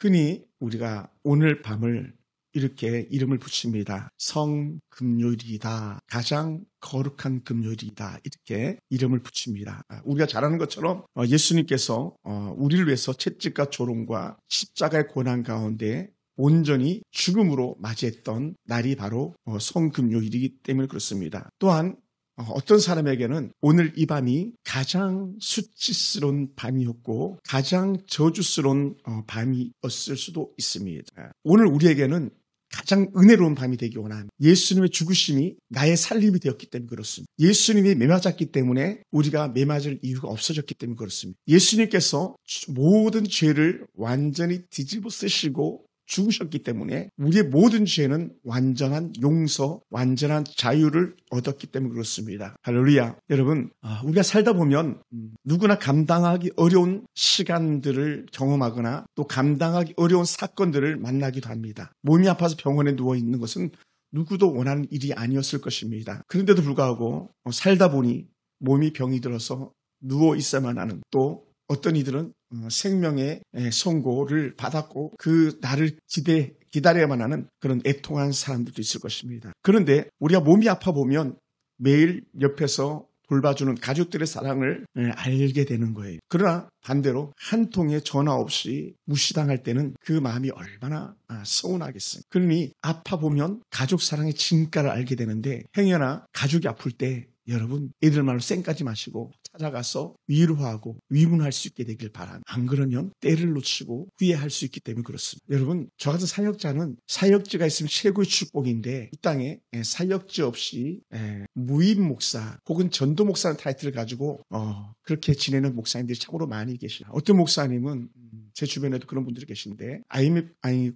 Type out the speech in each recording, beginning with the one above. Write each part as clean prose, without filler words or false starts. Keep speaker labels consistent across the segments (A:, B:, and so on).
A: 흔히 우리가 오늘 밤을 이렇게 이름을 붙입니다. 성금요일이다. 가장 거룩한 금요일이다. 이렇게 이름을 붙입니다. 우리가 잘 아는 것처럼 예수님께서 우리를 위해서 채찍과 조롱과 십자가의 고난 가운데 온전히 죽음으로 맞이했던 날이 바로 성금요일이기 때문에 그렇습니다. 또한 어떤 사람에게는 오늘 이 밤이 가장 수치스러운 밤이었고 가장 저주스러운 밤이었을 수도 있습니다. 오늘 우리에게는 가장 은혜로운 밤이 되기 원합니다. 예수님의 죽으심이 나의 살림이 되었기 때문에 그렇습니다. 예수님이 매맞았기 때문에 우리가 매맞을 이유가 없어졌기 때문에 그렇습니다. 예수님께서 모든 죄를 완전히 뒤집어 쓰시고 죽으셨기 때문에 우리의 모든 죄는 완전한 용서, 완전한 자유를 얻었기 때문에 그렇습니다. 할렐루야. 여러분, 우리가 살다 보면 누구나 감당하기 어려운 시간들을 경험하거나 또 감당하기 어려운 사건들을 만나기도 합니다. 몸이 아파서 병원에 누워있는 것은 누구도 원하는 일이 아니었을 것입니다. 그런데도 불구하고 살다 보니 몸이 병이 들어서 누워 있어야만 하는, 또 어떤 이들은 생명의 선고를 받았고 그 날을 기다려야만 하는 그런 애통한 사람들도 있을 것입니다. 그런데 우리가 몸이 아파 보면 매일 옆에서 돌봐주는 가족들의 사랑을 알게 되는 거예요. 그러나 반대로 한 통의 전화 없이 무시당할 때는 그 마음이 얼마나 서운하겠어요. 그러니 아파 보면 가족 사랑의 진가를 알게 되는데, 행여나 가족이 아플 때 여러분, 애들 말로 쌩까지 마시고 찾아가서 위로하고 위문할 수 있게 되길 바랍니다. 안 그러면 때를 놓치고 후회할 수 있기 때문에 그렇습니다. 여러분, 저 같은 사역자는 사역지가 있으면 최고의 축복인데, 이 땅에 사역지 없이 무임 목사 혹은 전도 목사라는 타이틀을 가지고 그렇게 지내는 목사님들이 참으로 많이 계시다. 어떤 목사님은 제 주변에도 그런 분들이 계신데,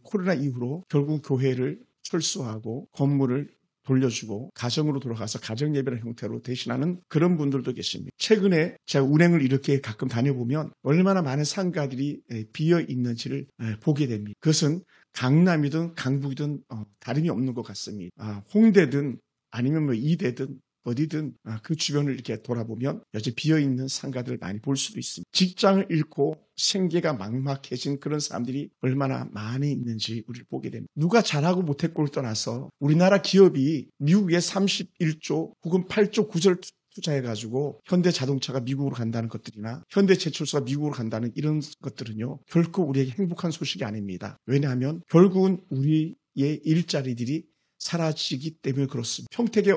A: 코로나 이후로 결국 교회를 철수하고 건물을 돌려주고 가정으로 돌아가서 가정예배라는 형태로 대신하는 그런 분들도 계십니다. 최근에 제가 운행을 이렇게 가끔 다녀보면 얼마나 많은 상가들이 비어 있는지를 보게 됩니다. 그것은 강남이든 강북이든 다름이 없는 것 같습니다. 홍대든 아니면 이대든 어디든 그 주변을 이렇게 돌아보면 여전히 비어있는 상가들을 많이 볼 수도 있습니다. 직장을 잃고 생계가 막막해진 그런 사람들이 얼마나 많이 있는지 우리를 보게 됩니다. 누가 잘하고 못했고를 떠나서 우리나라 기업이 미국에 31조 혹은 8조 9절 투자해가지고 현대자동차가 미국으로 간다는 것들이나 현대제철소가 미국으로 간다는 이런 것들은요, 결코 우리에게 행복한 소식이 아닙니다. 왜냐하면 결국은 우리의 일자리들이 사라지기 때문에 그렇습니다. 평택의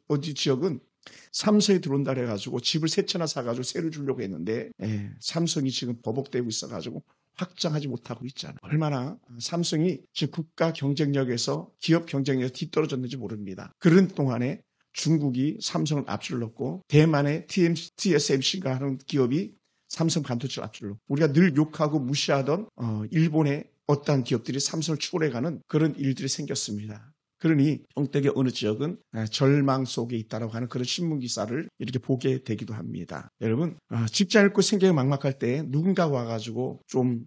A: 어디 지역은 삼성이 들어온다 해가지고 집을 세 채나 사가지고 세를 주려고 했는데 삼성이 지금 버벅대고 있어가지고 확장하지 못하고 있잖아요. 얼마나 삼성이 지금 국가 경쟁력에서 기업 경쟁력에서 뒤떨어졌는지 모릅니다. 그런 동안에 중국이 삼성을 앞질렀고 대만의 TSMC가 하는 기업이 삼성 반도체를 앞질렀고, 우리가 늘 욕하고 무시하던 일본의 어떠한 기업들이 삼성을 추월해가는 그런 일들이 생겼습니다. 그러니 평택의 어느 지역은 절망 속에 있다라고 하는 그런 신문기사를 이렇게 보게 되기도 합니다. 여러분, 직장 잃고 생계가 막막할 때 누군가 와가지고 좀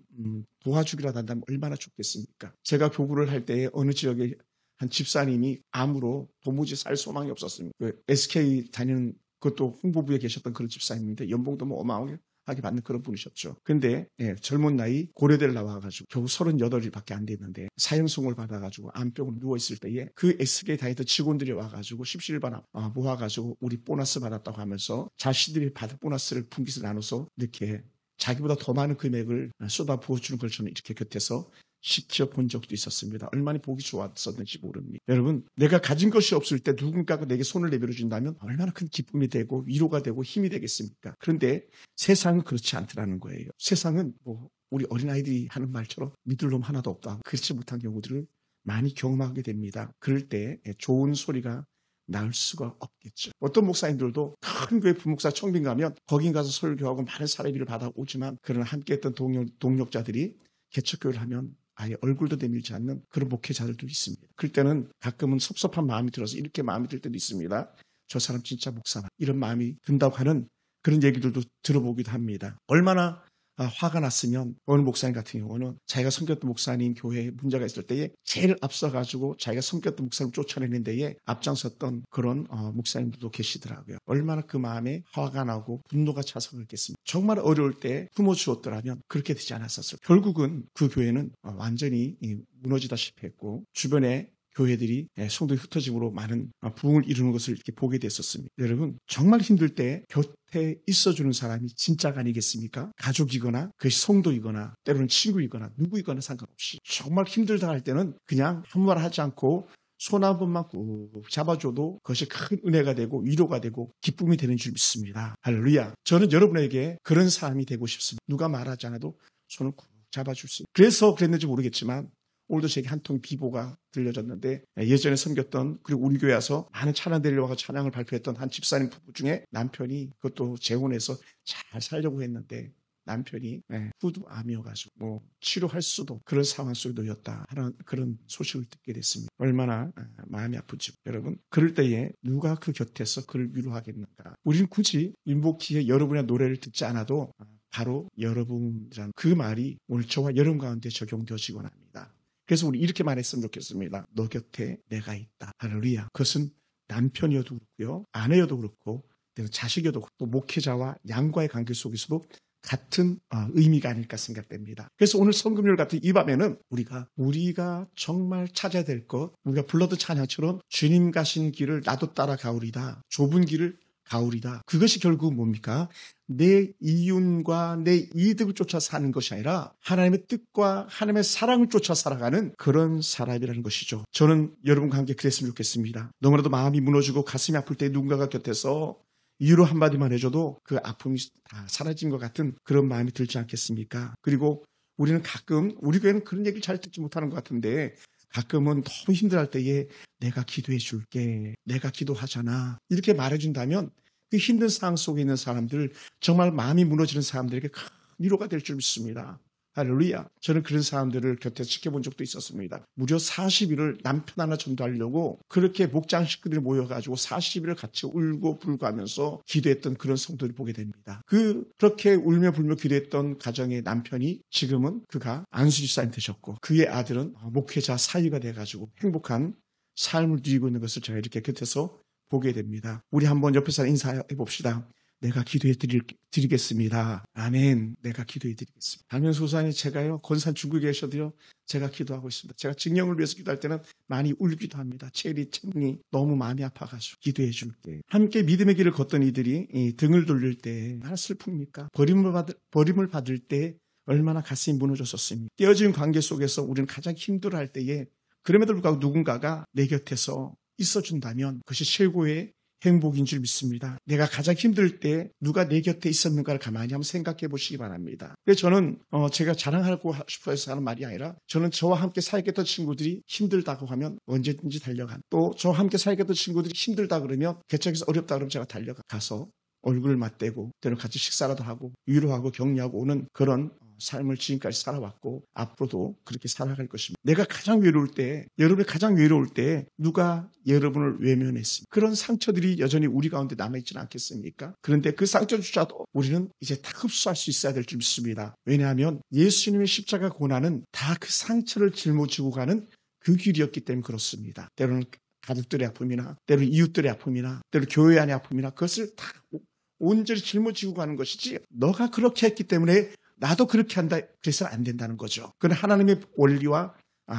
A: 도와주기라도 한다면 얼마나 좋겠습니까? 제가 교구를 할 때 어느 지역에 한 집사님이 암으로 도무지 살 소망이 없었습니다. SK 다니는 그것도 홍보부에 계셨던 그런 집사님인데 연봉도 뭐 어마어마하게 받는 그런 분이셨죠. 근데 젊은 나이 고려대를 나와가지고 겨우 38밖에 안 됐는데 사형선고를 받아가지고 암병으로 누워있을 때에 그 SK 다니던 직원들이 와가지고 십시일반 모아가지고 우리 보너스 받았다고 하면서 자신들이 받은 보너스를 분기서 나눠서 이렇게 자기보다 더 많은 금액을 쏟아 부어주는 걸 저는 이렇게 곁에서 지켜본 적도 있었습니다. 얼마나 보기 좋았었는지 모릅니다. 여러분, 내가 가진 것이 없을 때 누군가가 내게 손을 내밀어 준다면 얼마나 큰 기쁨이 되고 위로가 되고 힘이 되겠습니까? 그런데 세상은 그렇지 않더라는 거예요. 세상은 우리 어린아이들이 하는 말처럼 믿을 놈 하나도 없다. 그렇지 못한 경우들을 많이 경험하게 됩니다. 그럴 때 좋은 소리가 나을 수가 없겠죠. 어떤 목사님들도 큰 교회 부목사 청빙 가면 거긴 가서 설교하고 많은 사례비를 받아오지만, 그러나 함께했던 동력자들이 개척교회를 하면 아예 얼굴도 내밀지 않는 그런 목회자들도 있습니다. 그럴 때는 가끔은 섭섭한 마음이 들어서 이렇게 마음이 들 때도 있습니다. 저 사람 진짜 목사나, 이런 마음이 든다고 하는 그런 얘기들도 들어보기도 합니다. 얼마나 화가 났으면 어느 목사님 같은 경우는 자기가 섬겼던 목사님 교회에 문제가 있을 때에 제일 앞서가지고 자기가 섬겼던 목사님 쫓아내는 데에 앞장섰던 그런 목사님들도 계시더라고요. 얼마나 그 마음에 화가 나고 분노가 차서 그랬겠습니까? 정말 어려울 때 품어주었더라면 그렇게 되지 않았었어요. 결국은 그 교회는 완전히 무너지다시피 했고 주변에 교회들이 성도의 흩어짐으로 많은 부흥을 이루는 것을 이렇게 보게 됐었습니다. 여러분 정말 힘들 때 곁에 있어주는 사람이 진짜가 아니겠습니까? 가족이거나 그것이 성도이거나 때로는 친구이거나 누구이거나 상관없이 정말 힘들다 할 때는 그냥 아무 말 하지 않고 손 한 번만 꾹 잡아줘도 그것이 큰 은혜가 되고 위로가 되고 기쁨이 되는 줄 믿습니다. 할렐루야. 저는 여러분에게 그런 사람이 되고 싶습니다. 누가 말하지 않아도 손을 꾹 잡아줄 수 있어요. 그래서 그랬는지 모르겠지만 오늘도 제게 한 통 비보가 들려졌는데 예전에 섬겼던 그리고 우리 교회 와서 많은 찬양대를 와서 찬양을 발표했던 한 집사님 부부 중에 남편이 그것도 재혼해서 잘 살려고 했는데 남편이 후두암이어가지고 치료할 수도 그런 상황 속에 놓였다 하는 그런 소식을 듣게 됐습니다. 얼마나 마음이 아프지. 여러분 그럴 때에 누가 그 곁에서 그를 위로하겠는가. 우리는 굳이 윤복희의 여러분의 노래를 듣지 않아도 바로 여러분이라는 그 말이 오늘 저와 여러분 가운데 적용되어지곤 합니다. 그래서 우리 이렇게 말했으면 좋겠습니다. 너 곁에 내가 있다. 할렐루야. 그것은 남편이어도 그렇고요. 아내여도 그렇고 자식이어도 그렇고 또 목회자와 양과의 관계 속에서도 같은 의미가 아닐까 생각됩니다. 그래서 오늘 성금요일 같은 이 밤에는 우리가 정말 찾아야 될 것, 우리가 불러도 찬양처럼 주님 가신 길을 나도 따라가오리다. 좁은 길을 가오리다. 그것이 결국 뭡니까? 내 이윤과 내 이득을 쫓아 사는 것이 아니라 하나님의 뜻과 하나님의 사랑을 쫓아 살아가는 그런 사람이라는 것이죠. 저는 여러분과 함께 그랬으면 좋겠습니다. 너무나도 마음이 무너지고 가슴이 아플 때 누군가가 곁에서 위로 한마디만 해줘도 그 아픔이 다 사라진 것 같은 그런 마음이 들지 않겠습니까? 그리고 우리는 가끔 우리 교회는 그런 얘기를 잘 듣지 못하는 것 같은데 가끔은 너무 힘들어할 때에 내가 기도해 줄게. 내가 기도하잖아. 이렇게 말해준다면 그 힘든 상황 속에 있는 사람들 정말 마음이 무너지는 사람들에게 큰 위로가 될 줄 믿습니다. 할렐루야. 저는 그런 사람들을 곁에서 지켜본 적도 있었습니다. 무려 40일을 남편 하나 전도하려고 그렇게 목장 식구들이 모여가지고 40일을 같이 울고 불고 하면서 기도했던 그런 성도를 보게 됩니다. 그렇게 울며 불며 기도했던 가정의 남편이 지금은 그가 안수집사님 되셨고 그의 아들은 목회자 사위가 돼가지고 행복한 삶을 누리고 있는 것을 제가 이렇게 곁에서 보게 됩니다. 우리 한번 옆에서 인사해 봅시다. 내가 기도해 드리겠습니다. 아멘. 내가 기도해 드리겠습니다. 당연소사님 제가요. 건산 중국에 계셔도요. 제가 기도하고 있습니다. 제가 증령을 위해서 기도할 때는 많이 울기도 합니다. 체리, 챙이 너무 마음이 아파가지고 기도해 줄게. 함께 믿음의 길을 걷던 이들이 등을 돌릴 때 얼마나 슬픕니까? 버림을 받을 때 얼마나 가슴이 무너졌었습니까? 떼어진 관계 속에서 우리는 가장 힘들어할 때에 그럼에도 불구하고 누군가가 내 곁에서 있어준다면 그것이 최고의 행복인 줄 믿습니다. 내가 가장 힘들 때 누가 내 곁에 있었는가를 가만히 한번 생각해 보시기 바랍니다. 그래서 저는 제가 자랑하고 싶어 해서 하는 말이 아니라 저는 저와 함께 사역했던 친구들이 힘들다고 하면 언제든지 달려간 또 저와 함께 사역했던 친구들이 힘들다 그러면 개척에서 어렵다 그러면 제가 달려가서 얼굴을 맞대고 때로 같이 식사라도 하고 위로하고 격려하고 오는 그런 삶을 지금까지 살아왔고 앞으로도 그렇게 살아갈 것입니다. 내가 가장 외로울 때 여러분이 가장 외로울 때 누가 여러분을 외면했습니까? 그런 상처들이 여전히 우리 가운데 남아있지는 않겠습니까? 그런데 그 상처조차도 우리는 이제 다 흡수할 수 있어야 될 줄 믿습니다. 왜냐하면 예수님의 십자가 고난은 다 그 상처를 짊어지고 가는 그 길이었기 때문에 그렇습니다. 때로는 가족들의 아픔이나 때로는 이웃들의 아픔이나 때로는 교회 안의 아픔이나 그것을 다 온전히 짊어지고 가는 것이지 너가 그렇게 했기 때문에 나도 그렇게 한다 그래서는 안 된다는 거죠. 그건 하나님의 원리와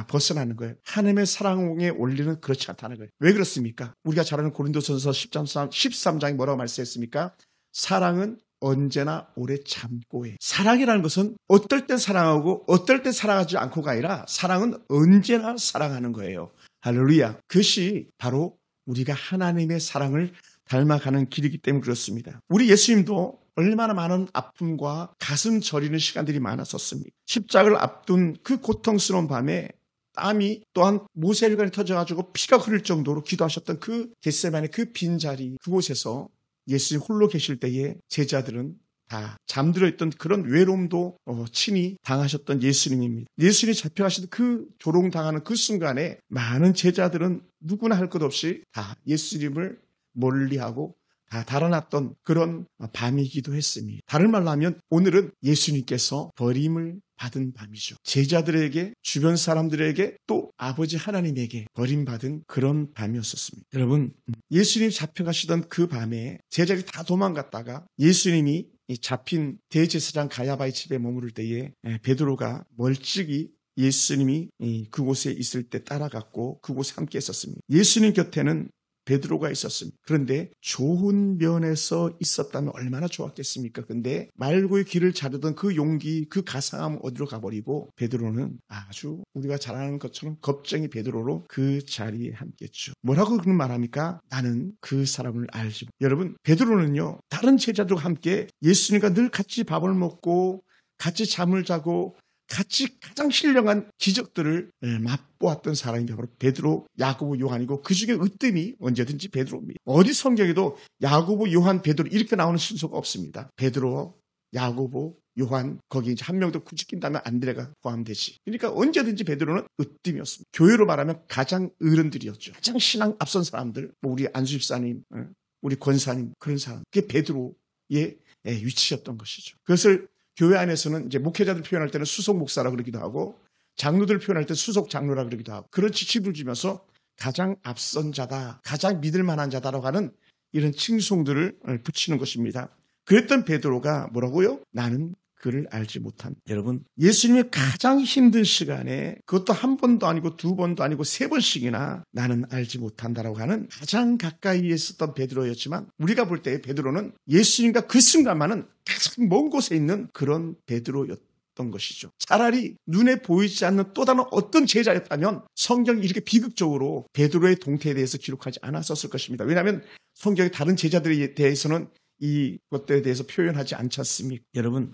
A: 벗어나는 거예요. 하나님의 사랑의 원리는 그렇지 않다는 거예요. 왜 그렇습니까? 우리가 잘 아는 고린도전서 13장이 뭐라고 말씀했습니까? 사랑은 언제나 오래 참고 해. 사랑이라는 것은 어떨 땐 사랑하고 어떨 땐 사랑하지 않고가 아니라 사랑은 언제나 사랑하는 거예요. 할렐루야. 그것이 바로 우리가 하나님의 사랑을 닮아가는 길이기 때문에 그렇습니다. 우리 예수님도 얼마나 많은 아픔과 가슴 저리는 시간들이 많았었습니까? 십자가를 앞둔 그 고통스러운 밤에 땀이 또한 모세혈관이 터져가지고 피가 흐를 정도로 기도하셨던 그 겟세마네 그 빈자리 그곳에서 예수님 홀로 계실 때에 제자들은 다 잠들어 있던 그런 외로움도 친히 당하셨던 예수님입니다. 예수님이 잡혀가시던 그 조롱당하는 그 순간에 많은 제자들은 누구나 할 것 없이 다 예수님을 멀리하고 다 달아났던 그런 밤이기도 했습니다. 다른 말로 하면 오늘은 예수님께서 버림을 받은 밤이죠. 제자들에게, 주변 사람들에게, 또 아버지 하나님에게 버림받은 그런 밤이었었습니다. 여러분, 예수님 잡혀가시던 그 밤에 제자들이 다 도망갔다가 예수님이 잡힌 대제사장 가야바의 집에 머무를 때에 베드로가 멀찍이 예수님이 그곳에 있을 때 따라갔고 그곳에 함께 있었습니다. 예수님 곁에는 베드로가 있었습니다. 그런데 좋은 면에서 있었다면 얼마나 좋았겠습니까? 근데 말고의 길을 자르던 그 용기, 그 가상함 어디로 가버리고 베드로는 아주 우리가 잘 아는 것처럼 겁쟁이 베드로로 그 자리에 함께했죠. 뭐라고 그런 말합니까? 나는 그 사람을 알지. 여러분, 베드로는요, 다른 제자들과 함께 예수님과 늘 같이 밥을 먹고 같이 잠을 자고 같이 가장 신령한 기적들을 맛보았던 사람이 바로 베드로, 야고보, 요한이고 그 중에 으뜸이 언제든지 베드로입니다. 어디 성경에도 야고보, 요한, 베드로 이렇게 나오는 순서가 없습니다. 베드로, 야고보, 요한, 거기 이제 한 명 더 굳이낀다면 안드레가 포함되지. 그러니까 언제든지 베드로는 으뜸이었습니다. 교회로 말하면 가장 어른들이었죠. 가장 신앙 앞선 사람들, 뭐 우리 안수집사님, 우리 권사님, 그런 사람. 그게 베드로의 위치였던 것이죠. 그것을 교회 안에서는 이제 목회자들 표현할 때는 수석 목사라 그러기도 하고 장로들 표현할 때 수석 장로라 그러기도 하고 그런 지칭을 주면서 가장 앞선 자다, 가장 믿을 만한 자다라고 하는 이런 칭송들을 붙이는 것입니다. 그랬던 베드로가 뭐라고요? 나는 그를 알지 못한. 여러분, 예수님의 가장 힘든 시간에 그것도 한 번도 아니고 두 번도 아니고 세 번씩이나 나는 알지 못한다라고 하는 가장 가까이에 있었던 베드로였지만 우리가 볼 때 베드로는 예수님과 그 순간만은 가장 먼 곳에 있는 그런 베드로였던 것이죠. 차라리 눈에 보이지 않는 또 다른 어떤 제자였다면 성경이 이렇게 비극적으로 베드로의 동태에 대해서 기록하지 않았었을 것입니다. 왜냐하면 성경의 다른 제자들에 대해서는 이것들에 대해서 표현하지 않지 않습니까? 여러분,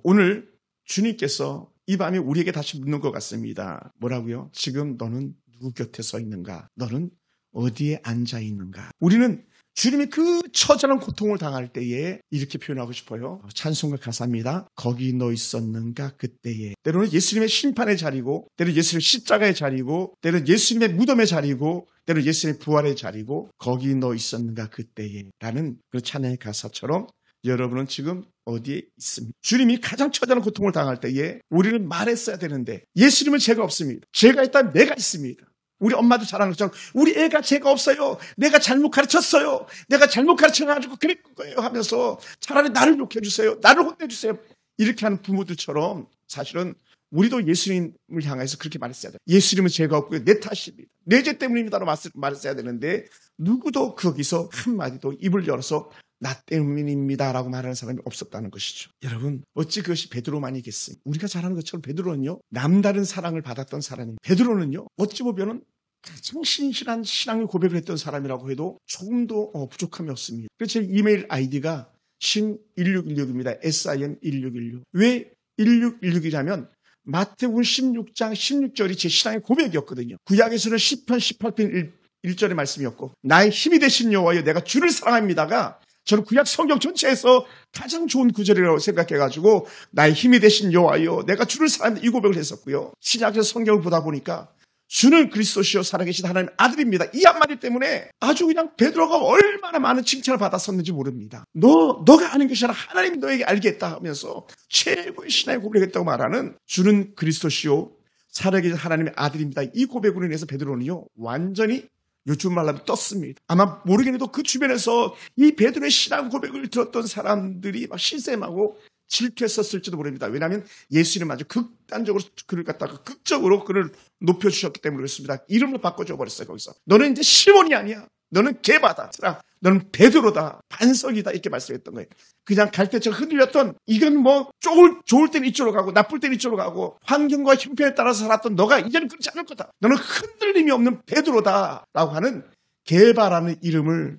A: 오늘 주님께서 이 밤에 우리에게 다시 묻는 것 같습니다. 뭐라고요? 지금 너는 누구 곁에 서 있는가? 너는 어디에 앉아 있는가? 우리는 주님이 그 처절한 고통을 당할 때에 이렇게 표현하고 싶어요. 찬송가 가사입니다. 거기 너 있었는가 그때에. 때로는 예수님의 심판의 자리고, 때로는 예수님의 십자가의 자리고, 때로는 예수님의 무덤의 자리고, 때로는 예수님의 부활의 자리고, 거기 너 있었는가 그때에 라는 그 찬양의 가사처럼 여러분은 지금 어디에 있습니까? 주님이 가장 처절한 고통을 당할 때에 우리는 말했어야 되는데 예수님은 죄가 없습니다. 죄가 있다면 내가 있습니다. 우리 엄마도 잘하는 것처럼 우리 애가 죄가 없어요. 내가 잘못 가르쳤어요. 내가 잘못 가르쳐가지고 그랬던 거예요 하면서 차라리 나를 욕해주세요. 나를 혼내주세요. 이렇게 하는 부모들처럼 사실은 우리도 예수님을 향해서 그렇게 말했어야 돼요. 예수님은 죄가 없고요. 내 탓입니다. 내 죄 때문입니다라고 말했어야 되는데 누구도 거기서 한마디도 입을 열어서 나 때문입니다라고 말하는 사람이 없었다는 것이죠. 여러분, 어찌 그것이 베드로만이겠습니까? 우리가 잘 아는 것처럼 베드로는요, 남다른 사랑을 받았던 사람입니다. 베드로는요, 어찌 보면은 가장 신실한 신앙의 고백을 했던 사람이라고 해도 조금도 부족함이 없습니다. 그래서 제 이메일 아이디가 신1616입니다. SIN1616. 왜 1616이냐면 마태복음 16장 16절이 제 신앙의 고백이었거든요. 구약에서는 시편 18편 1절의 말씀이었고 나의 힘이 되신 여호와여 내가 주를 사랑합니다가 저는 구약 성경 전체에서 가장 좋은 구절이라고 생각해가지고 나의 힘이 되신 여호와여 내가 주를 사랑합니다 이 고백을 했었고요. 신약에서 성경을 보다 보니까 주는 그리스도시요 살아계신 하나님의 아들입니다. 이 한마디 때문에 아주 그냥 베드로가 얼마나 많은 칭찬을 받았었는지 모릅니다. 너가 아는 것이 아니라 하나님이 너에게 알겠다 하면서 최고의 신앙의 고백을 했다고 말하는 주는 그리스도시요 살아계신 하나님의 아들입니다. 이 고백으로 인해서 베드로는요 완전히 요즘 말로 하면 떴습니다. 아마 모르겠는데도 그 주변에서 이 베드로의 신앙 고백을 들었던 사람들이 막 신샘하고 질투했었을지도 모릅니다. 왜냐하면 예수님은 아주 극단적으로 그를 갖다가 극적으로 그를 높여주셨기 때문에 그렇습니다. 이름을 바꿔줘 버렸어요. 거기서 너는 이제 시몬이 아니야. 너는 게바다. 너는 베드로다. 반석이다. 이렇게 말씀했던 거예요. 그냥 갈대처럼 흔들렸던 이건 뭐 좋을 때는 이쪽으로 가고 나쁠 때는 이쪽으로 가고 환경과 형편에 따라서 살았던 너가 이제는 그렇지 않을 거다. 너는 흔들림이 없는 베드로다. 라고 하는 게바라는 이름을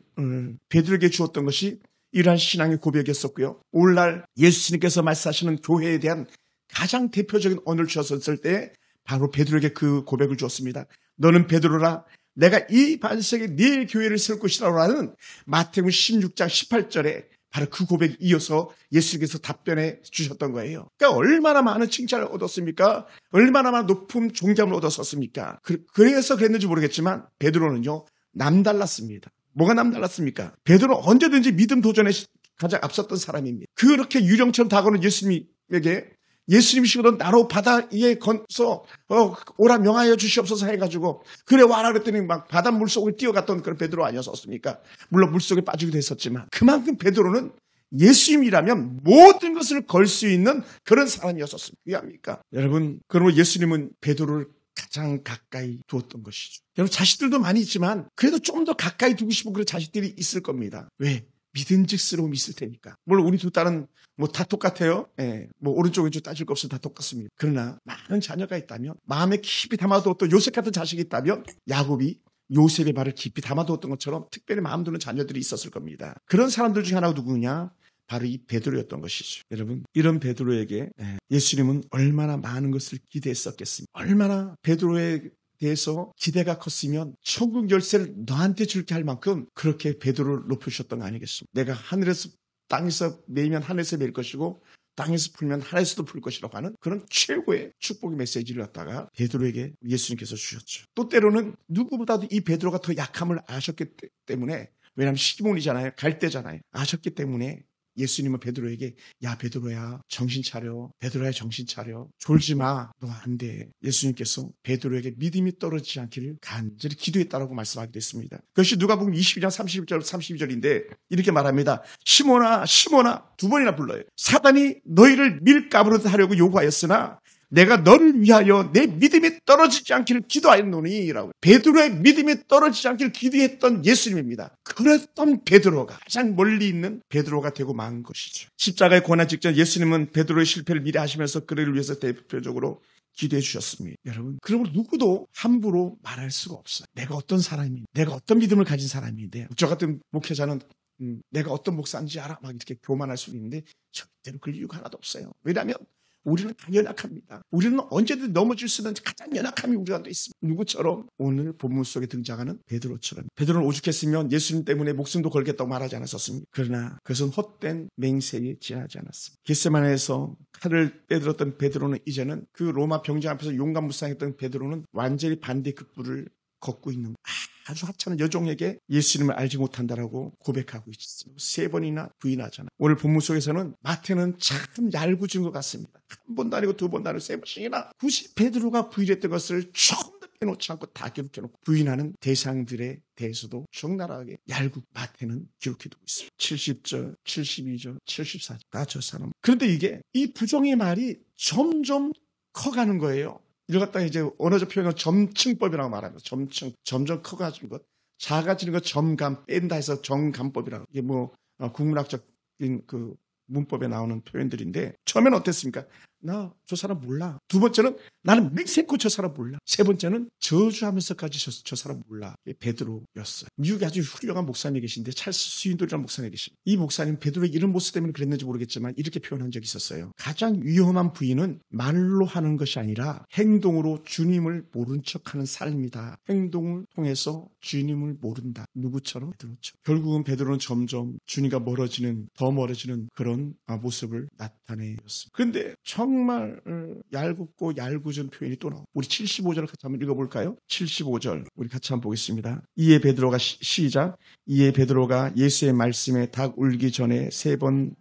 A: 베드로에게 주었던 것이 이러한 신앙의 고백이었었고요. 오늘날 예수님께서 말씀하시는 교회에 대한 가장 대표적인 언어를 주셨을 때 바로 베드로에게 그 고백을 주었습니다. 너는 베드로라 내가 이 반석에 네 교회를 세울 것이라고 하는 마태복음 16장 18절에 바로 그 고백에 이어서 예수님께서 답변해 주셨던 거예요. 그러니까 얼마나 많은 칭찬을 얻었습니까? 얼마나 많은 높은 존경을 얻었었습니까? 그래서 그랬는지 모르겠지만 베드로는요 남달랐습니다. 뭐가 남달랐습니까? 베드로는 언제든지 믿음 도전에 가장 앞섰던 사람입니다. 그렇게 유령처럼 다가오는 예수님에게 예수님이시거든 나로 바다에 건서 오라 명하여 주시옵소서 해가지고 그래 와라 그랬더니 막 바다 물속을 뛰어갔던 그런 베드로 아니었습니까? 물론 물속에 빠지기도 했었지만 그만큼 베드로는 예수님이라면 모든 것을 걸 수 있는 그런 사람이었었습니다. 왜합니까? 여러분, 그러면 예수님은 베드로를 가장 가까이 두었던 것이죠. 여러분 자식들도 많이 있지만 그래도 좀 더 가까이 두고 싶은 그런 자식들이 있을 겁니다. 왜? 믿음직스러움이 있을 테니까. 물론 우리 두 딸은 뭐 다 똑같아요. 예, 뭐 오른쪽 왼쪽 따질 거 없어 다 똑같습니다. 그러나 많은 자녀가 있다면 마음에 깊이 담아두었던 요셉 같은 자식이 있다면 야곱이 요셉의 말을 깊이 담아두었던 것처럼 특별히 마음 두는 자녀들이 있었을 겁니다. 그런 사람들 중에 하나가 누구냐? 바로 이 베드로였던 것이죠. 여러분, 이런 베드로에게 예수님은 얼마나 많은 것을 기대했었겠습니까? 얼마나 베드로에 대해서 기대가 컸으면 천국 열쇠를 너한테 줄게 할 만큼 그렇게 베드로를 높여주셨던 거 아니겠습니까? 내가 하늘에서 땅에서 매이면 하늘에서 매일 것이고 땅에서 풀면 하늘에서도 풀 것이라고 하는 그런 최고의 축복의 메시지를 갖다가 베드로에게 예수님께서 주셨죠. 또 때로는 누구보다도 이 베드로가 더 약함을 아셨기 때문에, 왜냐하면 시몬이잖아요. 갈대잖아요. 아셨기 때문에 예수님은 베드로에게 야 베드로야 정신 차려. 베드로야 정신 차려. 졸지 마. 너 안 돼. 예수님께서 베드로에게 믿음이 떨어지지 않기를 간절히 기도했다라고 말씀하기도 했습니다. 그것이 누가복음 22장 31절 32절인데 이렇게 말합니다. 시몬아 시몬아 두 번이나 불러요. 사단이 너희를 밀가부르듯 하려고 요구하였으나 내가 너를 위하여 내 믿음이 떨어지지 않기를 기도하였노니 라고. 베드로의 믿음이 떨어지지 않기를 기도했던 예수님입니다. 그랬던 베드로가 가장 멀리 있는 베드로가 되고 만 것이죠. 십자가에 고난 직전 예수님은 베드로의 실패를 미리 하시면서 그를 위해서 대표적으로 기도해 주셨습니다. 여러분, 그러므로 누구도 함부로 말할 수가 없어요. 내가 어떤 사람인데, 내가 어떤 믿음을 가진 사람인데, 저 같은 목회자는 내가 어떤 목사인지 알아 막 이렇게 교만할 수 있는데 절대로 그럴 이유가 하나도 없어요. 왜냐하면 우리는 다 연약합니다. 우리는 언제든 넘어질 수 있는 가장 연약함이 우리 안에 있습니다. 누구처럼? 오늘 본문 속에 등장하는 베드로처럼. 베드로는 오죽했으면 예수님 때문에 목숨도 걸겠다고 말하지 않았었습니다. 그러나 그것은 헛된 맹세에 지나지 않았습니다. 겟세마네에서 칼을 빼들었던 베드로는 이제는 그 로마 병장 앞에서 용감무쌍했던 베드로는 완전히 반대 극부를 걷고 있는 아주 하찮은 여종에게 예수님을 알지 못한다라고 고백하고 있습니다. 3번이나 부인하잖아요. 오늘 본문 속에서는 마태는 참 얄궂은 것 같습니다. 한 번도 아니고 두 번도 아니고 3번씩이나 굳이 베드로가 부인했던 것을 조금 더 빼놓지 않고 다 기록해놓고 부인하는 대상들에 대해서도 적나라하게 얄궂 마태는 기록해두고 있습니다. 70절, 72절, 74절 다 저 사람. 그런데 이 부정의 말이 점점 커가는 거예요. 이걸 갖다가 이제 언어적 표현은 점층법이라고 말합니다. 점층, 점점 커가지는 것, 작아지는 것 점감, 뺀다 해서 정감법이라고. 이게 뭐 국문학적인 그 문법에 나오는 표현들인데 처음에는 어땠습니까? 나 저 사람 몰라. 두 번째는 나는 멕시코 저 사람 몰라. 세 번째는 저주하면서까지 저 사람 몰라. 베드로였어요. 미국에 아주 훌륭한 목사님이 계신데 찰스 스윈돌이라는 목사님이 계십니다. 이 목사님 베드로의 이런 모습 때문에 그랬는지 모르겠지만 이렇게 표현한 적이 있었어요. 가장 위험한 부인은 말로 하는 것이 아니라 행동으로 주님을 모른 척하는 삶이다. 행동을 통해서 주님을 모른다. 누구처럼? 베드로처럼. 결국은 베드로는 점점 주님과 더 멀어지는 그런 모습을 나타내었습니다. 그런데 정말 얄궂고 얄궂은 표현이 또 나와요. 우리 75절을 같이 한번 읽어볼까요? 75절 우리 같이 한번 보겠습니다. 이에 베드로가 시작. 이에 베드로가 예수의 말씀에 닭 울기 전에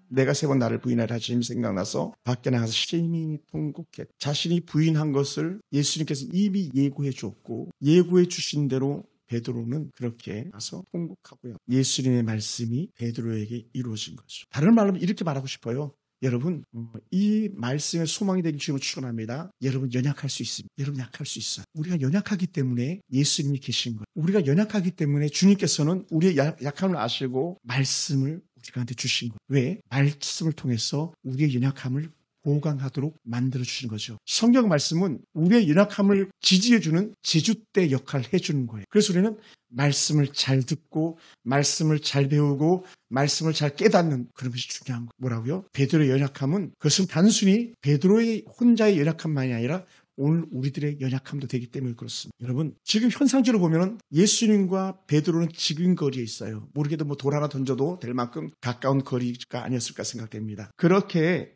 A: 내가 세 번 나를 부인하라 하시니 생각나서 밖에 나가서 심히 통곡했다. 자신이 부인한 것을 예수님께서 이미 예고해 주었고 예고해 주신 대로 베드로는 그렇게 가서 통곡하고요. 예수님의 말씀이 베드로에게 이루어진 거죠. 다른 말로 이렇게 말하고 싶어요. 여러분, 이 말씀의 소망이 되길 주님을 축원합니다. 여러분 연약할 수 있습니다. 여러분 약할 수 있어요. 우리가 연약하기 때문에 예수님이 계신 거예요. 우리가 연약하기 때문에 주님께서는 우리의 약함을 아시고 말씀을 우리한테 주신 거예요. 왜? 말씀을 통해서 우리의 연약함을 보강하도록 만들어주시는 거죠. 성경 말씀은 우리의 연약함을 지지해주는 제주대 역할을 해주는 거예요. 그래서 우리는 말씀을 잘 듣고 말씀을 잘 배우고 말씀을 잘 깨닫는 그런 것이 중요한 거예요. 뭐라고요? 베드로의 연약함은 그것은 단순히 베드로의 혼자의 연약함만이 아니라 오늘 우리들의 연약함도 되기 때문에 그렇습니다. 여러분, 지금 현상적으로 보면은 예수님과 베드로는 지금 거리에 있어요. 모르게도 뭐 돌 하나 던져도 될 만큼 가까운 거리가 아니었을까 생각됩니다. 그렇게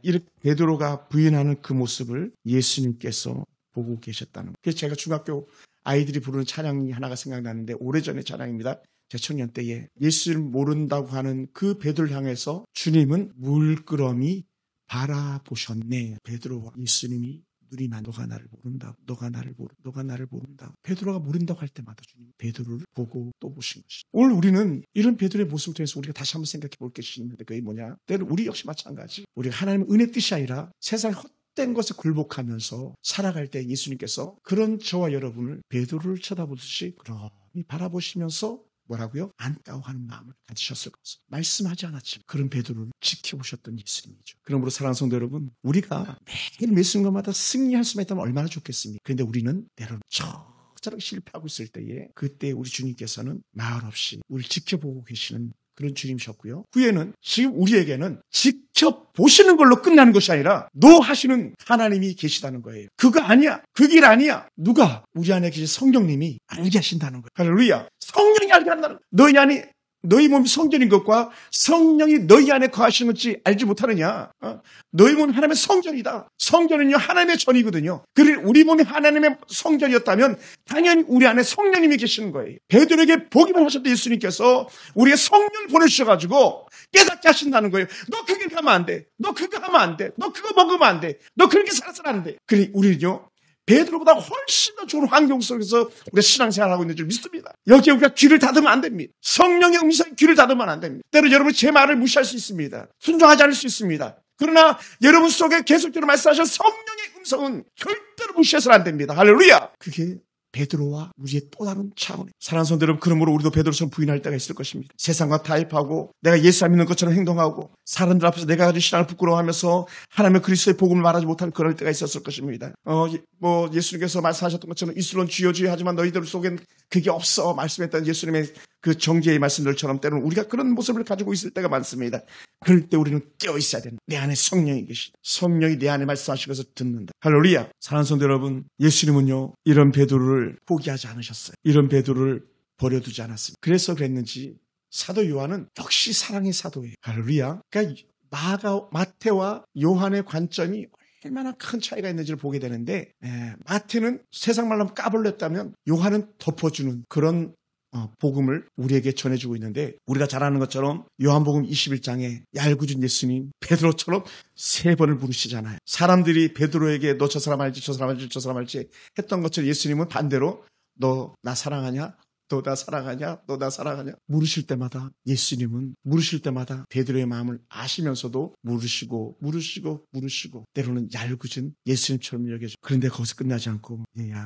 A: 이렇게 베드로가 부인하는 그 모습을 예수님께서 보고 계셨다는 거예요. 그래서 제가 중학교 아이들이 부르는 찬양이 하나가 생각나는데 오래전의 찬양입니다. 제 청년 때에 예수를 모른다고 하는 그 베드로를 향해서 주님은 물끄러미 바라보셨네. 베드로와 예수님이 눈이 나 너가 나를 모른다고, 너가 나를 모른다고. 베드로가 모른다고 할 때마다 주님 베드로를 보고 또 보신 것이. 오늘 우리는 이런 베드로의 모습을 통해서 우리가 다시 한번 생각해 볼 것이 있는데 그게 뭐냐? 때로는 우리 역시 마찬가지. 우리가 하나님의 은혜 뜻이 아니라 세상 헛된 것에 굴복하면서 살아갈 때 예수님께서 그런 저와 여러분을 베드로를 쳐다보듯이 그러니 바라보시면서 뭐라고요? 안타까워하는 마음을 가지셨을 것을 말씀하지 않았지만 그런 베드로를 지켜보셨던 예수님이죠. 그러므로 사랑하는 성도 여러분, 우리가 매일 매 순간마다 승리할 수만 있다면 얼마나 좋겠습니까? 그런데 우리는 때로는 적절하게 실패하고 있을 때에 그때 우리 주님께서는 말 없이 우리를 지켜보고 계시는 그런 주님이셨고요. 후에는 지금 우리에게는 지켜보시는 걸로 끝나는 것이 아니라 노하시는 하나님이 계시다는 거예요. 그거 아니야. 그 길 아니야. 누가? 우리 안에 계신 성령님이 알게 하신다는 거예요. 할렐루야. 성령이 알게 한다는 거예요. 너희 안에 너희 몸이 성전인 것과 성령이 너희 안에 거하시는 것이 알지 못하느냐. 너희 몸은 하나님의 성전이다. 성전은요 하나님의 전이거든요. 그리고 우리 몸이 하나님의 성전이었다면 당연히 우리 안에 성령님이 계시는 거예요. 베드로에게 보기만 하셨던 예수님께서 우리의 성령을 보내주셔가지고 깨닫게 하신다는 거예요. 너 그 길 가면 안 돼. 너 그거 하면 안 돼. 너 그거 먹으면 안 돼. 너 그렇게 살아서는 안 돼. 그러니 우리는요 베드로보다 훨씬 더 좋은 환경 속에서 우리가 신앙생활을 하고 있는 줄 믿습니다. 여기에 우리가 귀를 닫으면 안 됩니다. 성령의 음성에 귀를 닫으면 안 됩니다. 때로 여러분 제 말을 무시할 수 있습니다. 순종하지 않을 수 있습니다. 그러나 여러분 속에 계속적으로 말씀하신 성령의 음성은 절대로 무시해서는 안 됩니다. 할렐루야. 그게 베드로와 우리의 또 다른 차원이에요. 사랑하는 성도 여러분, 그러므로 우리도 베드로처럼 부인할 때가 있을 것입니다. 세상과 타협하고 내가 예수 안 믿는 것처럼 행동하고 사람들 앞에서 내가 가진 신앙을 부끄러워하면서 하나님의 그리스도의 복음을 말하지 못하는 그럴 때가 있었을 것입니다. 예수님께서 말씀하셨던 것처럼 이슬론 주여 주여 하지만 너희들 속엔 그게 없어 말씀했던 예수님의 그 정죄의 말씀들처럼 때로는 우리가 그런 모습을 가지고 있을 때가 많습니다. 그럴 때 우리는 깨어 있어야 되는 내 안에 성령이 계시다. 성령이 내 안에 말씀하신 것을 듣는다. 할렐루야. 사랑하는 성도 여러분, 예수님은요 이런 베드로를 포기하지 않으셨어요. 이런 베드로를 버려두지 않았습니다. 그래서 그랬는지 사도 요한은 역시 사랑의 사도예요. 할렐루야. 그러니까 마태와 요한의 관점이 얼마나 큰 차이가 있는지를 보게 되는데 마태는 세상 말로 까불렸다면 요한은 덮어주는 그런 복음을 우리에게 전해주고 있는데 우리가 잘 아는 것처럼 요한복음 21장에 얄궂은 예수님 베드로처럼 3번을 부르시잖아요. 사람들이 베드로에게 너 저 사람 알지 저 사람 알지 저 사람 알지 했던 것처럼 예수님은 반대로 너 나 사랑하냐? 너 나 사랑하냐? 너 나 사랑하냐? 물으실 때마다 예수님은 물으실 때마다 베드로의 마음을 아시면서도 물으시고 때로는 얄궂은 예수님처럼 여겨져. 그런데 거기서 끝나지 않고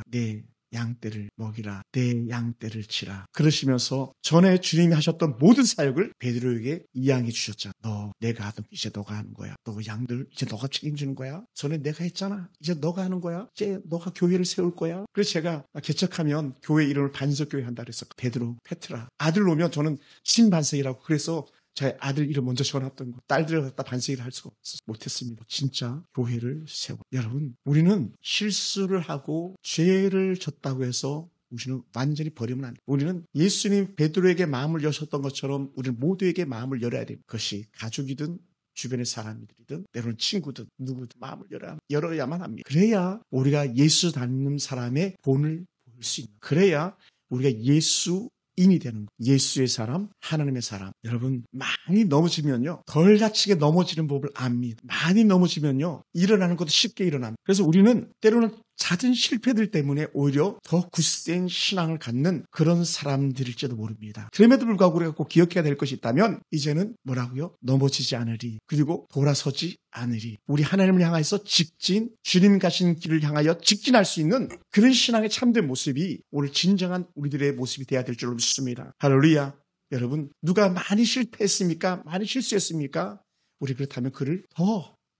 A: 내 양떼를 먹이라. 내 양떼를 치라. 그러시면서 전에 주님이 하셨던 모든 사역을 베드로에게 이양해 주셨잖아. 내가 하던 이제 너가 하는 거야. 너 양들 이제 너가 책임지는 거야. 전에 내가 했잖아. 이제 너가 하는 거야. 이제 너가 교회를 세울 거야. 그래서 제가 개척하면 교회 이름을 반석교회 한다 그랬어. 베드로, 페트라. 아들 오면 저는 신반석이라고 그래서 저의 아들 이름 먼저 적어놨던 거 딸들을 갖다 반석이라 할 수가 못했습니다. 진짜 교회를 세워. 여러분 우리는 실수를 하고 죄를 졌다고 해서 우리는 완전히 버리면 안 돼. 우리는 예수님 베드로에게 마음을 여셨던 것처럼 우리는 모두에게 마음을 열어야 됩니다. 그것이 가족이든 주변의 사람들이든 때로는 친구든 누구든 마음을 열어야만 합니다. 그래야 우리가 예수 닮는 사람의 본을 볼 수 있는. 그래야 우리가 예수인이 되는 거예요. 예수의 사람, 하나님의 사람. 여러분 많이 넘어지면요 덜 다치게 넘어지는 법을 압니다. 많이 넘어지면요 일어나는 것도 쉽게 일어납니다. 그래서 우리는 때로는 잦은 실패들 때문에 오히려 더 굳센 신앙을 갖는 그런 사람들일지도 모릅니다. 그럼에도 불구하고 우리가 꼭 기억해야 될 것이 있다면 이제는 뭐라고요? 넘어지지 않으리. 그리고 돌아서지 않으리. 우리 하나님을 향해서 직진, 주님 가신 길을 향하여 직진할 수 있는 그런 신앙의 참된 모습이 오늘 진정한 우리들의 모습이 되어야 될 줄로 믿습니다. 할렐루야. 여러분 누가 많이 실패했습니까? 많이 실수했습니까? 우리 그렇다면 그를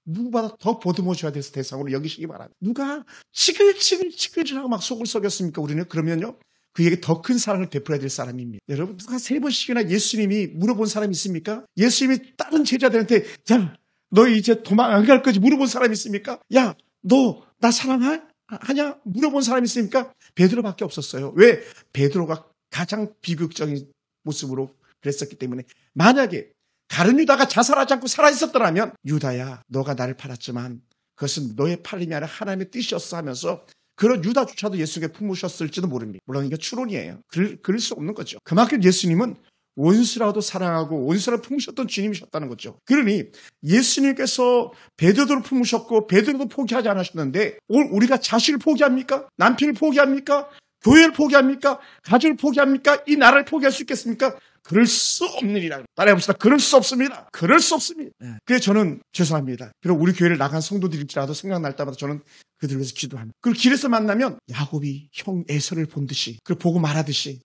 A: 누구보다 더 보듬어줘야 될 대상으로 여기시기 바랍니다. 누가 치글치글하고 막 속을 썩였습니까? 우리는 그러면요 그에게 더 큰 사랑을 베풀어야 될 사람입니다. 여러분 누가 3번씩이나 예수님이 물어본 사람이 있습니까? 예수님이 다른 제자들한테 야 너 이제 도망 안 갈 거지 물어본 사람이 있습니까? 야 너 나 사랑하냐? 물어본 사람이 있습니까? 베드로밖에 없었어요. 왜? 베드로가 가장 비극적인 모습으로 그랬었기 때문에 만약에 다른 유다가 자살하지 않고 살아있었더라면 유다야 너가 나를 팔았지만 그것은 너의 팔림이 아니라 하나님의 뜻이었어 하면서 그런 유다조차도 예수님께 품으셨을지도 모릅니다. 물론 이게 추론이에요. 그럴 수 없는 거죠. 그만큼 예수님은 원수라도 사랑하고 원수를 품으셨던 주님이셨다는 거죠. 그러니 예수님께서 베드로를 품으셨고 베드로도 포기하지 않으셨는데 오늘 우리가 자식을 포기합니까? 남편을 포기합니까? 교회를 포기합니까? 가족을 포기합니까? 이 나라를 포기할 수 있겠습니까? 그럴 수 없느니라. 따라해봅시다. 그럴 수 없습니다. 그럴 수 없습니다. 그래서 저는 죄송합니다. 그리고 우리 교회를 나간 성도들일지라도 생각날 때마다 저는 그들을 위해서 기도합니다. 그리고 길에서 만나면 야곱이 형 에서를 본 듯이 그 보고 말하듯이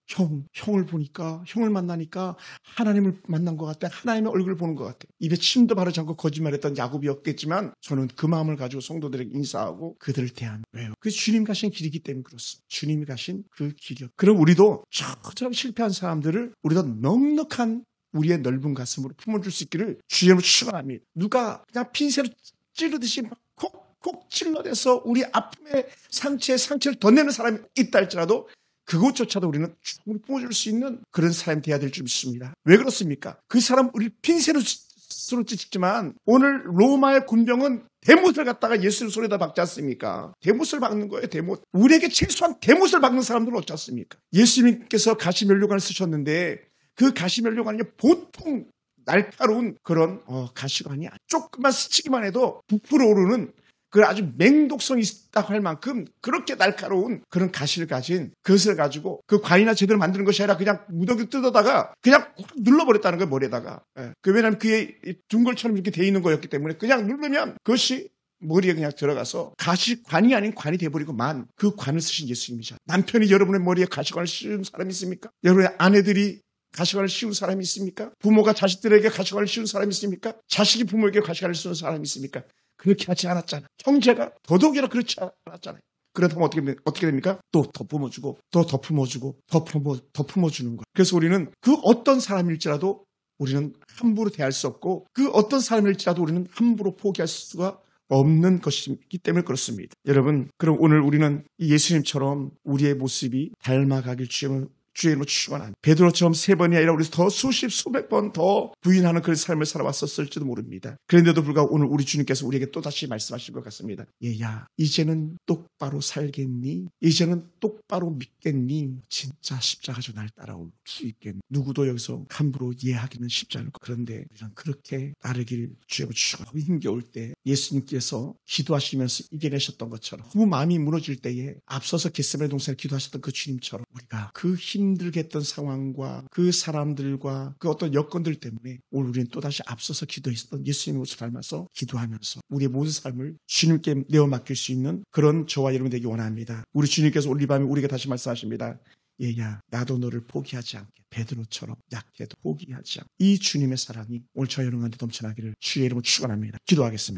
A: 형을 보니까 형을 만나니까 하나님을 만난 것 같아. 하나님의 얼굴을 보는 것 같아. 입에 침도 바르지 않고 거짓말했던 야곱이었겠지만 저는 그 마음을 가지고 성도들에게 인사하고 그들을 대합니다. 왜요? 그 주님 가신 길이기 때문에 그렇습니다. 주님이 가신 그 길이요. 그럼 우리도 저처럼 실패한 사람들을 우리도 넉넉한 우리의 넓은 가슴으로 품어줄 수 있기를 주님으로 축원합니다. 누가 그냥 핀셋으로 찌르듯이 막 콕콕 찔러대서 우리 아픔의 상처를 더 내는 사람이 있다 할지라도 그것조차도 우리는 충분히 품어줄 수 있는 그런 사람이 돼야 될 줄 믿습니다. 왜 그렇습니까? 그 사람 우리 핀셋으로 찌르지만 오늘 로마의 군병은 대못을 갖다가 예수의 손에다 박지 않습니까? 대못을 박는 거예요. 대못. 우리에게 최소한 대못을 박는 사람들은 어찌 않습니까? 예수님께서 가시면류관을 쓰셨는데 그 가시면류관이 보통 날카로운 그런 가시관이 조금만 스치기만 해도 부풀어 오르는 그 아주 맹독성이 있다고 할 만큼 그렇게 날카로운 그런 가시를 가진 그것을 가지고 그 관이나 제대로 만드는 것이 아니라 그냥 무더기 뜯어다가 그냥 확 눌러버렸다는 거예요. 머리에다가. 왜냐하면 그게 둥걸처럼 이렇게 돼 있는 거였기 때문에 그냥 누르면 그것이 머리에 그냥 들어가서 가시관이 아닌 관이 돼버리고만 그 관을 쓰신 예수님이죠. 남편이 여러분의 머리에 가시관을 씌운 사람이 있습니까? 여러분의 아내들이 가시관을 씌운 사람이 있습니까? 부모가 자식들에게 가시관을 씌운 사람이 있습니까? 자식이 부모에게 가시관을 씌운 사람이 있습니까? 그렇게 하지 않았잖아. 형제가 더더욱이나 그렇지 않았잖아요. 그렇다면 어떻게 됩니까? 또 덮어주고 더 덮어주고 덮어주는 거예요. 그래서 우리는 그 어떤 사람일지라도 우리는 함부로 대할 수 없고 그 어떤 사람일지라도 우리는 함부로 포기할 수가 없는 것이기 때문에 그렇습니다. 여러분, 그럼 오늘 우리는 이 예수님처럼 우리의 모습이 닮아가길 주의로 축원합니다. 베드로처럼 3번이 아니라 우리 더 수백 번 더 부인하는 그런 삶을 살아왔었을지도 모릅니다. 그런데도 불구하고 오늘 우리 주님께서 우리에게 또다시 말씀하실 것 같습니다. 얘야, 이제는 똑바로 살겠니? 이제는 똑바로 믿겠니? 진짜 십자가죠 날 따라올 수 있겠니? 누구도 여기서 함부로 이해하기는 쉽지 않을 것. 그런데 우리는 그렇게 따르길 주님을 축원하고 힘겨울 때 예수님께서 기도하시면서 이겨내셨던 것처럼 그 마음이 무너질 때에 앞서서 겟세마네 동산에 기도하셨던 그 주님처럼 우리가 그 힘들게 했던 상황과 그 사람들과 그 어떤 여건들 때문에 오늘 우리는 또다시 앞서서 기도했었던 예수님의 모습을 닮아서 기도하면서 우리의 모든 삶을 주님께 내어 맡길 수 있는 그런 저와 여러분 되기 원합니다. 우리 주님께서 오늘 이 밤에 우리에게 다시 말씀하십니다. 얘야, 나도 너를 포기하지 않게. 베드로처럼 약해도 포기하지 않게. 이 주님의 사랑이 오늘 저희 여러분한테 넘쳐나기를 주의 이름으로 축원합니다. 기도하겠습니다.